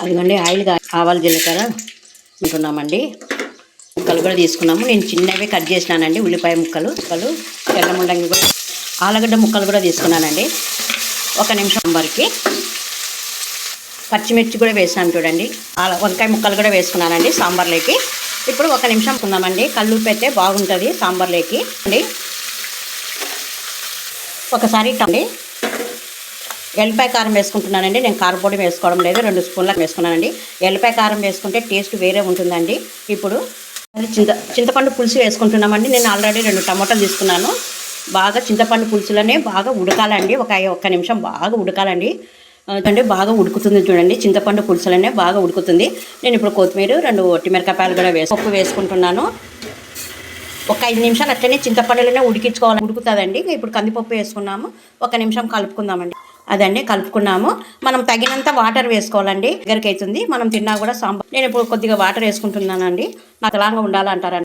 అదిగోండి ఆయిల్ ఆవాలు జీలకర్ర ఉంటున్నామండి. ముక్కలు కూడా తీసుకున్నాము. నేను చిన్నవి కట్ చేసినానండి. ఉల్లిపాయ ముక్కలు తెల్ల ముల్లంగి కూడా, ఆలుగడ్డ ముక్కలు కూడా తీసుకున్నానండి. 1 నిమిషం సాంబార్కి పచ్చిమిర్చి కూడా వేసాను చూడండి. వంకాయ ముక్కలు కూడా వేసుకున్నానండి సాంబార్లోకి. ఇప్పుడు 1 నిమిషం ఉందామండి. కల్లుప్పు అయితే బాగుంటుంది సాంబార్లోకి అండి. ఒకసారి అండి ఎల్లిపాయ కారం వేసుకుంటున్నానండి. నేను కారపొడి వేసుకోవడం లేదు, 2 స్పూన్లకు వేసుకున్నానండి. ఎల్లిపాయ కారం వేసుకుంటే టేస్ట్ వేరే ఉంటుందండి. ఇప్పుడు చింతపండు పులుసు వేసుకుంటున్నామండి. నేను ఆల్రెడీ 2 టమాటాలు తీసుకున్నాను. బాగా చింతపండు పులుసులోనే బాగా ఉడకాలండి. 1 నిమిషం బాగా ఉడకాలండి. అంటే బాగా ఉడుకుతుంది చూడండి. చింతపండు పులుసులోనే బాగా ఉడుకుతుంది. నేను ఇప్పుడు కొత్తిమీర 2 ఒట్టిమిరపకాయలు కూడా పప్పు వేసుకుంటున్నాను. 5 నిమిషాలు అట్లనే చింతపండులోనే ఉడుకుతుందండి. ఇప్పుడు కందిపప్పు వేసుకున్నాము. 1 నిమిషం కలుపుకుందామండి. అదండి కలుపుకున్నాము. మనం తగినంత వాటర్ వేసుకోవాలండి. దగ్గరికి అవుతుంది. మనం తిన్నా కూడా సాంబార్. నేను ఇప్పుడు కొద్దిగా వాటర్ వేసుకుంటున్నానండి. నాకు అలాగా ఉండాలంటారు